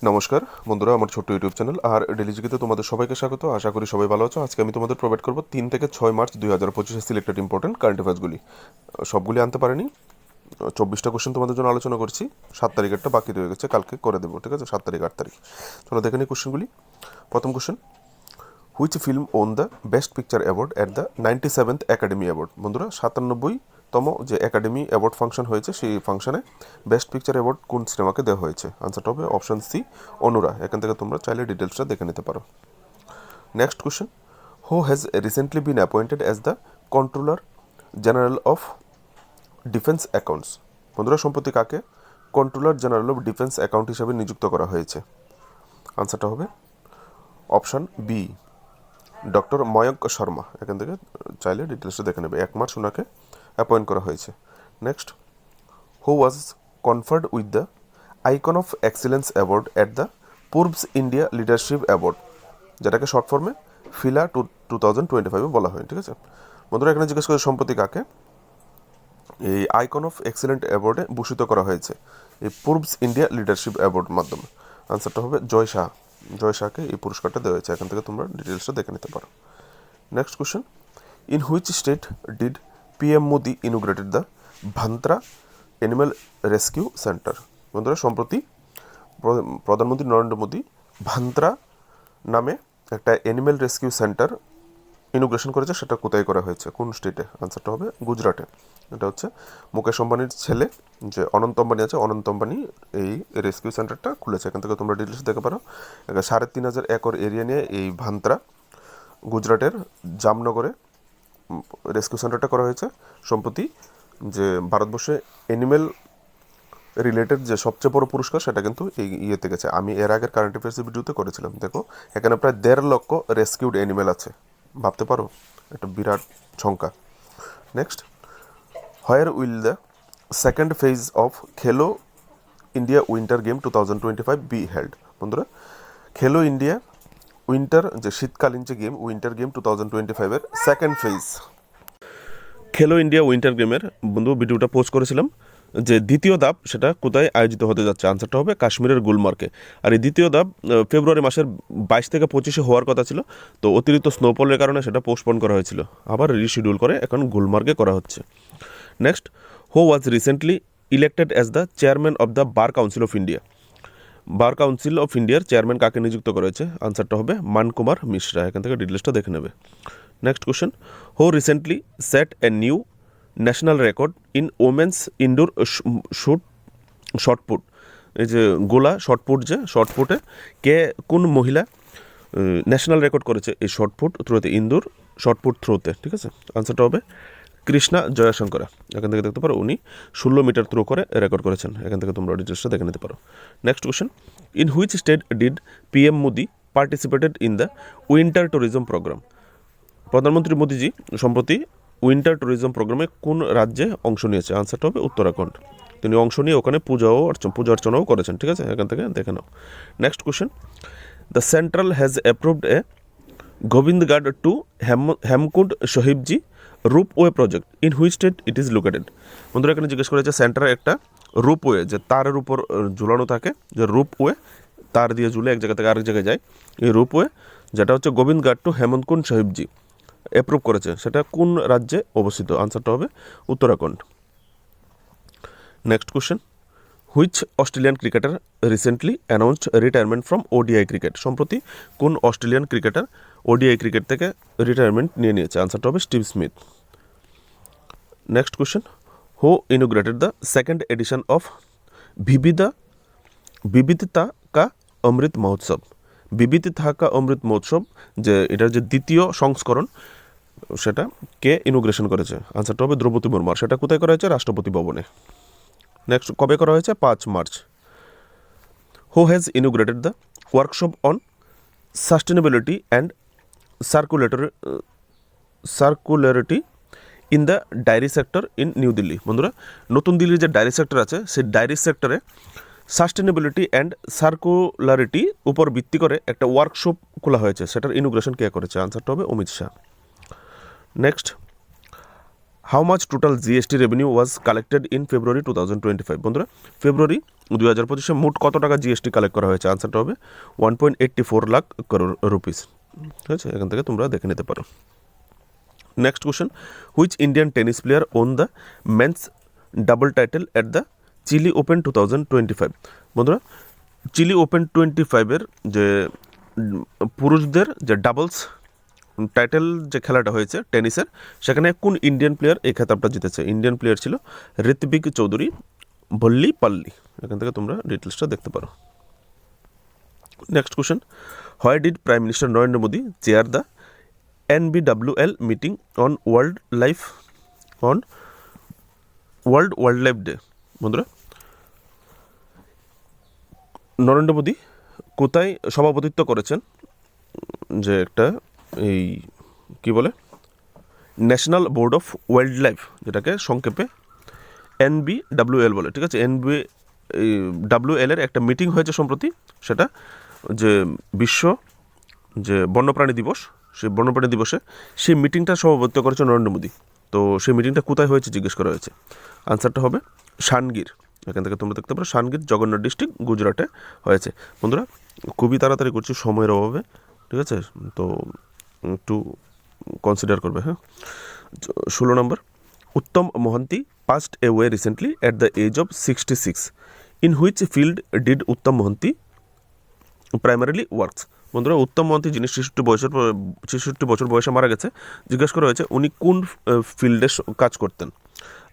নমস্কার বন্ধুরা, আমার ছোট্ট ইউটিউব চ্যানেল আর ডেলিজিকিতে তোমাদের সবাইকে স্বাগত। আশা করি সবাই ভালো আছো। আজকে আমি তোমাদের প্রোভাইড করবো 3 থেকে 6 মার্চ 2025 সিলেক্টেড ইম্পর্টেন্ট কারেন্ট অ্যাফেয়ার্সগুলি। সবগুলি আনতে পারিনি, 24টা কোশ্চেন তোমাদের জন্য আলোচনা করছি। 7 তারিখেরটা বাকি রয়ে গেছে, কালকে করে দেবো, ঠিক আছে? 7 তারিখ 8 তারিখ। চলো দেখে নিই কোশ্চেনগুলি। প্রথম question, which film won the best picture award at the 97th academy award? বন্ধুরা, 97তম যে একাডেমি অ্যাওয়ার্ড ফাংশন হয়েছে, সেই ফাংশনে বেস্ট পিকচার অ্যাওয়ার্ড কোন সিনেমাকে দেওয়া হয়েছে? আনসারটা হবে অপশান সি, অনুরা। এখান থেকে তোমরা চাইলে ডিটেলসটা দেখে নিতে পারো। Next question, who has recently been appointed as the controller general of defence accounts? বন্ধুরা, সম্প্রতি কাকে controller general of defence account হিসাবে নিযুক্ত করা হয়েছে? আনসারটা হবে option B, doctor Mayank Sharma. এখান থেকে চাইলে ডিটেলসটা দেখে নেবে। 1 মার্চ ওনাকে অ্যাপয়েন্ট করা হয়েছে। Next, who was conferred with the icon of excellence award at the Purvas India leadership award, যেটাকে শর্ট ফর্মে ফিলা 2025 বলা হয়, ঠিক আছে? বন্ধুরা, এখানে জিজ্ঞেস করে সম্প্রতি কাকে এই আইকন অফ এক্সিলেন্ট অ্যাওয়ার্ডে ভূষিত করা হয়েছে এই পূর্বস ইন্ডিয়া লিডারশিপ অ্যাওয়ার্ড মাধ্যমে? আনসারটা হবে জয় শাহ। জয় শাহকে এই পুরস্কারটা দেওয়া হয়েছে। এখান থেকে তোমরা ডিটেলসটা দেখে নিতে পারো। Next question, in which state did PM Modi inaugurated the Vantara animal rescue centre? বন্ধুরা, সম্প্রতি প্রধানমন্ত্রী নরেন্দ্র মোদী ভান্ত্রা নামে একটা অ্যানিম্যাল রেস্কিউ সেন্টার ইনোগ্রেশন করেছে। সেটা কোথায় করা হয়েছে, কোন স্টেটে? আনসারটা হবে গুজরাটে। এটা হচ্ছে মুকেশ আম্বানির ছেলে, যে অনন্ত আম্বানি আছে, অনন্ত আম্বানি এই রেস্কিউ সেন্টারটা খুলেছে। এখান থেকে তোমরা ডিটেলস দেখতে পারো। 3,500 একর এরিয়া নিয়ে এই ভান্ত্রা গুজরাটের জামনগরে রেস্কিউ সেন্টারটা করা হয়েছে। সম্প্রতি যে ভারতবর্ষে অ্যানিম্যাল রিলেটেড যে সবচেয়ে বড় পুরস্কার, সেটা কিন্তু এই ইয়েতে গেছে। আমি এর আগের কারেন্ট অ্যাফেয়ার্সের ভিডিওতে করেছিলাম। দেখো, এখানে প্রায় 1.5 লক্ষ রেস্কিউড অ্যানিমেল আছে। ভাবতে পারো, একটা বিরাট সংখ্যা। Next, where will the second phase of Khelo India winter game 2025 be held? বন্ধুরা, খেলো ইন্ডিয়া উইন্টার যে শীতকালীন যে গেম, উইন্টার গেম 2025-এর second phase, Khelo India winter গেমের বন্ধু ভিডিওটা পোস্ট করেছিলাম। যে দ্বিতীয় ধাপ সেটা কোথায় আয়োজিত হতে যাচ্ছে? আনসারটা হবে কাশ্মীরের গুলমার্গে। আর এই দ্বিতীয় ধাপ ফেব্রুয়ারি মাসের 22 থেকে 25 হওয়ার কথা ছিল, তো অতিরিক্ত স্নোফলের কারণে সেটা পোস্টপোন করা হয়েছিল। আবার রিশিডিউল করে এখন গুলমার্গে করা হচ্ছে। Next, who was recently elected as the chairman of the bar council of India? Bar council of ইন্ডিয়ার চেয়ারম্যান কাকে নিযুক্ত করা হয়েছে? আনসারটা হবে মানকুমার মিশ্রা। এখান থেকে ডিটেলসটা দেখে নেবে। Next question, who recently set a new national record in women's indoor shot put? এই যে গোলা শর্টপুট, যে শর্টপুটে কোন মহিলা ন্যাশনাল রেকর্ড করেছে এই শর্টপুট থ্রোতে, ইন্দোর শর্টপুট থ্রোতে, ঠিক আছে? আনসারটা হবে কৃষ্ণা জয়াশঙ্করা। এখান থেকে দেখতে পারো উনি 16 মিটার থ্রো করে রেকর্ড করেছেন। এখান থেকে তোমরা ডিটেলসটা দেখে নিতে পারো। Next question, in which state did PM Modi participated in the winter tourism programme? প্রধানমন্ত্রী মোদিজি সম্প্রতি উইন্টার ট্যুরিজম প্রোগ্রামে কোন রাজ্যে অংশ নিয়েছে? আনসারটা হবে উত্তরাখণ্ড। তিনি অংশ নিয়ে ওখানে পূজা অর্চনাও করেছেন, ঠিক আছে? এখান থেকে দেখে নাও। Next question, the central has approved a Govindghat to Hemkund Sahibji ropeway project in which state it is located? বন্ধুরা, এখানে জিজ্ঞেস করেছে সেন্টারে একটা রূপওয়ে, যে তারের উপর ঝুলানো থাকে, যে রূপওয়ে তার দিয়ে ঝুলে এক জায়গা থেকে আরেক জায়গায় যায়, এই রূপওয়ে যেটা হচ্ছে গোবিন্দঘাট টু হেমকুন্ড সাহিবজি অ্যাপ্রুভ করেছে, সেটা কোন রাজ্যে অবস্থিত? আনসারটা হবে Uttarakhand. Next question, which Australian cricketer recently announced retirement from ODI cricket? সম্প্রতি কোন অস্ট্রেলিয়ান ক্রিকেটার ওডিআই ক্রিকেট থেকে রিটায়ারমেন্ট নিয়ে নিয়েছে? আনসারটা হবে Steve Smith. Next question, who inaugurated the second edition of Vividhta ka Amrit মহোৎসব? বিবিধতা কা অমৃত মহোৎসব, যে এটার যে দ্বিতীয় সংস্করণ, সেটা কে ইনোগ্রেশন করেছে? আনসারটা হবে দ্রৌপদী মুর্মু। সেটা কোথায় করা হয়েছে? রাষ্ট্রপতি ভবনে। নেক্সট, কবে করা হয়েছে? 5 March. Who has inaugurated the workshop on sustainability and circularity in the dairy sector in New Delhi? বন্ধুরা, নতুন দিল্লির যে ডায়েরি সেক্টর আছে, সেই ডায়েরি সেক্টরে সাস্টেনেবিলিটি অ্যান্ড সার্কুলারিটি উপর ভিত্তি করে একটা ওয়ার্কশপ খোলা হয়েছে। সেটার ইনোগ্রেশন কে করেছে? আনসারটা হবে Amit Shah. Next, how much total GST revenue was collected in February 2025? বন্ধুরা ফেব্রুয়ারি 2025 মোট কত টাকা জিএসটি কালেক্ট করা হয়েছে? আনসারটা হবে 1.84 লাখ করোড় রুপিস। ঠিক আছে, এখান থেকে তোমরা দেখে নিতে পারো। Next question, which Indian tennis player won the men's double title at the Chile Open 2025? বন্ধুরা চিলি ওপেন 25-এর যে পুরুষদের যে ডাবলস টাইটেল যে খেলাটা হয়েছে টেনিসের, সেখানে কোন ইন্ডিয়ান প্লেয়ার এই খেতাবটা জিতেছে? ইন্ডিয়ান প্লেয়ার ছিল ঋত্বিক চৌধুরী ভল্লি পাল্লি। এখান থেকে তোমরা ডিটেলসটা দেখতে পারো। Next question, why did prime minister Narendra Modi chair the NBWL meeting on world life day? বন্ধুরা নরেন্দ্র মোদী কোথায় সভাপতিত্ব করেছেন যে একটা এই কি বলে national board of wild life, যেটাকে সংক্ষেপে NBWL বলে। ঠিক আছে, NBWL এর একটা মিটিং হয়েছে সম্প্রতি, সেটা যে বিশ্ব যে বন্যপ্রাণী দিবস, সেই বন্যপ্রাণী দিবসে সেই মিটিংটা সভাপতিত্ব করেছে নরেন্দ্র মোদী। তো সেই মিটিংটা কোথায় হয়েছে জিজ্ঞেস করা হয়েছে। আনসারটা হবে শানগির। এখান থেকে তোমরা দেখতে পারো শানগির জগন্নাথ ডিস্ট্রিক্ট গুজরাটে হয়েছে। বন্ধুরা খুবই তাড়াতাড়ি করছি সময়ের অভাবে, ঠিক আছে, তো একটু কনসিডার করবে। হ্যাঁ, 16 নম্বর, Uttam Mohanty passed away recently at the age of 66। In which field did Uttam Mohanty primarily works? বন্ধুরা উত্তম মোহান্তি যিনি 66 বছর বয়সে মারা গেছে, জিজ্ঞেস করা হয়েছে উনি কোন ফিল্ডে কাজ করতেন।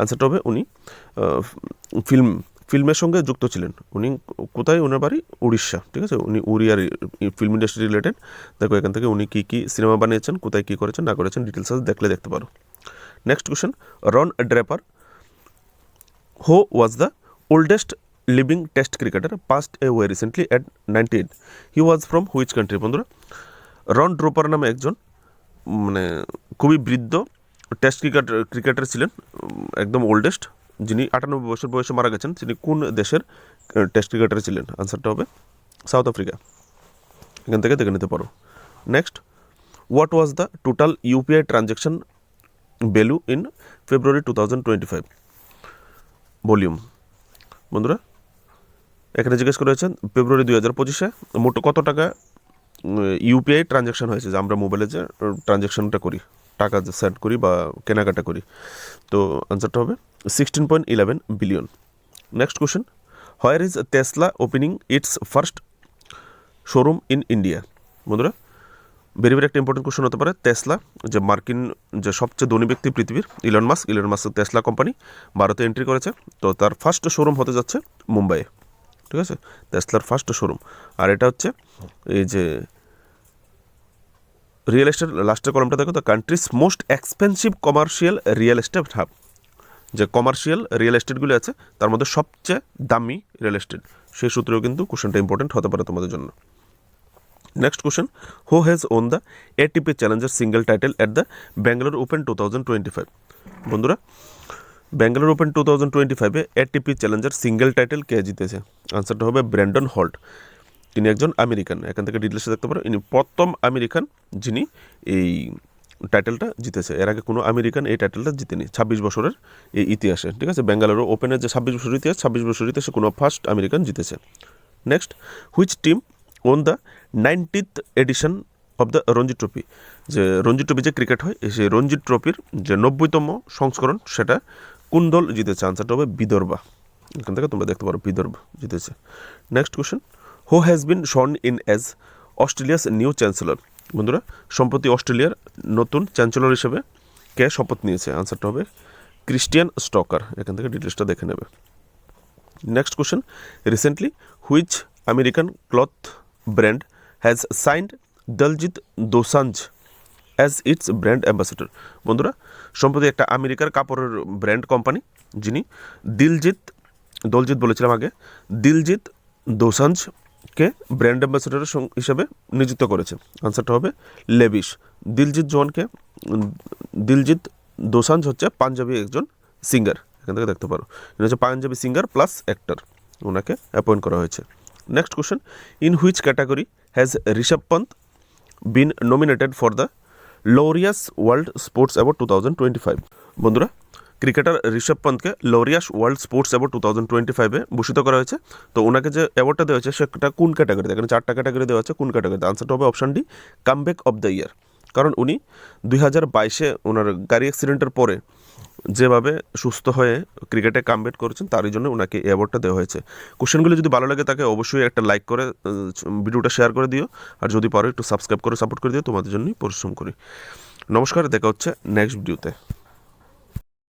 আনসারটা হবে উনি ফিল্মের সঙ্গে যুক্ত ছিলেন। উনি কোথায়, ওনার বাড়ি উড়িষ্যা। ঠিক আছে, উনি উড়িয়ার ফিল্ম ইন্ডাস্ট্রি রিলেটেড। দেখো এখান থেকে উনি কী কী সিনেমা বানিয়েছেন, কোথায় কী করেছেন না করেছেন ডিটেলস দেখতে পারো। নেক্সট কোয়েশ্চেন, রন ড্রেপার হো was the oldest living test cricketer past away recently at 98? He was from which country? বন্ধুরা রন ড্রেপার নামে একজন মানে খুবই বৃদ্ধ টেস্ট ক্রিকেটার ছিলেন, একদম ওল্ডেস্ট, যিনি 98 বছর বয়সে মারা গেছেন। তিনি কোন দেশের টেস্ট ক্রিকেটার ছিলেন? আনসারটা হবে সাউথ আফ্রিকা। এখান থেকে দেখে নিতে পারো। Next, what was the total UPI transaction value in February 2025? Volume. বন্ধুরা এখানে জিজ্ঞেস করা হয়েছে ফেব্রুয়ারি 2025-এ মোট কত টাকা ইউপিআই ট্রানজ্যাকশন হয়েছে, যে আমরা মোবাইলে যে ট্রানজ্যাকশনটা করি, টাকা যে সেন্ড করি বা কেনাকাটা করি। তো আনসারটা হবে 16.11 billion. Next question, where is Tesla opening its first showroom in India? বন্ধুরা ভেরি একটা ইম্পর্টেন্ট কোয়েশ্চেন হতে পারে। টেসলা যে মার্কিন যে সবচেয়ে ধনী ব্যক্তি পৃথিবীর ইলন মাস্ক টেসলা কোম্পানি ভারতে এন্ট্রি করেছে। তো তার ফার্স্ট শোরুম হতে যাচ্ছে মুম্বাইয়ে। ঠিক আছে, টেসলার ফার্স্ট শোরুম। আর এটা হচ্ছে এই যে রিয়েল এস্টেট, লাস্টের কলমটা দেখো, the countries most expensive commercial real estate hub. যে কমার্শিয়াল রিয়েল এস্টেটগুলি আছে তার মধ্যে সবচেয়ে দামি রিয়েল এস্টেট, সেই সূত্রেও কিন্তু কোশ্চেনটা ইম্পর্টেন্ট হতে পারে তোমাদের জন্য। Next question, who has won the ATP challenger single title at the Bangalore open 2025? বন্ধুরা ব্যাঙ্গালোর ওপেন 2025-এ এটিপি চ্যালেঞ্জার সিঙ্গেল টাইটেল কে জিতেছে? আনসারটা হবে ব্র্যান্ডন হল্ট। তিনি একজন আমেরিকান। এখান থেকে ডিটেলসে দেখতে পারো, ইনি প্রথম আমেরিকান যিনি এই টাইটেলটা জিতেছে। এর আগে কোনো আমেরিকান এই টাইটেলটা জিতেনি 26 বছরের এই ইতিহাসে। ঠিক আছে, ব্যাঙ্গালোর ওপেনের যে 26 বছর ইতিহাস, 26 বছর ইতিহাসে কোনো ফার্স্ট আমেরিকান জিতেছে। Next, which team won the 90th edition of the Ranji trophy? যে রঞ্জি ট্রফি যে ক্রিকেট হয়, সেই রঞ্জি ট্রফির যে 90তম সংস্করণ, সেটা কোন দল জিতেছে? আনসারটা হবে বিদর্ভা। এখান থেকে তোমরা দেখতে পারো বিদর্ভ জিতেছে। Next question, who has been sworn in as Australia's new chancellor? বন্ধুরা সম্প্রতি অস্ট্রেলিয়ার নতুন চ্যান্সেলর হিসেবে কে শপথ নিয়েছে? আনসারটা হবে ক্রিস্টিয়ান স্টকার। এখান থেকে ডিটেলসটা দেখে নেবে। Next question, recently which American cloth brand has signed Daljit Dosanjh as it's brand ambassador? বন্ধুরা সম্প্রতি একটা আমেরিকার কাপড়ের ব্র্যান্ড কোম্পানি, যিনি দলজিৎ বলেছিলাম আগে, দিলজিৎ দোসাঞ্জকে ব্র্যান্ড অ্যাম্বাসেডর হিসেবে নিযুক্ত করেছে। আনসারটা হবে লেভিশ। দিলজিৎ দোসাঞ্জ হচ্ছে পাঞ্জাবি একজন সিঙ্গার। এখান থেকে দেখতে পারো, এটা হচ্ছে পাঞ্জাবি সিঙ্গার প্লাস অ্যাক্টর, ওনাকে অ্যাপয়েন্ট করা হয়েছে। Next question, in which category has Rishabh Pant been nominated for the Laureus world sports award 2025? বন্ধুরা ক্রিকেটার ঋষভ পন্তকে লরিয়াস ওয়ার্ল্ড স্পোর্টস অ্যাওয়ার্ড 2025-এ ভূষিত করা হয়েছে। তো ওনাকে যে অ্যাওয়ার্ডটা দেওয়া হয়েছে সেটা কোন ক্যাটাগরিতে, এখানে 4টা ক্যাটাগরি দেওয়া আছে, কোন ক্যাটাগরিতে? আনসারটা হবে option D, comeback of the year. কারণ উনি 2022-এ ওনার গাড়ি অ্যাক্সিডেন্টের পরে যেভাবে সুস্থ হয়ে ক্রিকেটে কামব্যাক করেছেন তারই জন্য ওনাকে এই অ্যাওয়ার্ডটা দেওয়া হয়েছে। কোশ্চেনগুলো যদি ভালো লাগে তাকে অবশ্যই একটা লাইক করে ভিডিওটা শেয়ার করে দিও, আর যদি পারো একটু সাবস্ক্রাইব করে সাপোর্ট করে দিও, তোমাদের জন্যই পরিশ্রম করি। নমস্কার, দেখা হচ্ছে নেক্সট ভিডিওতে।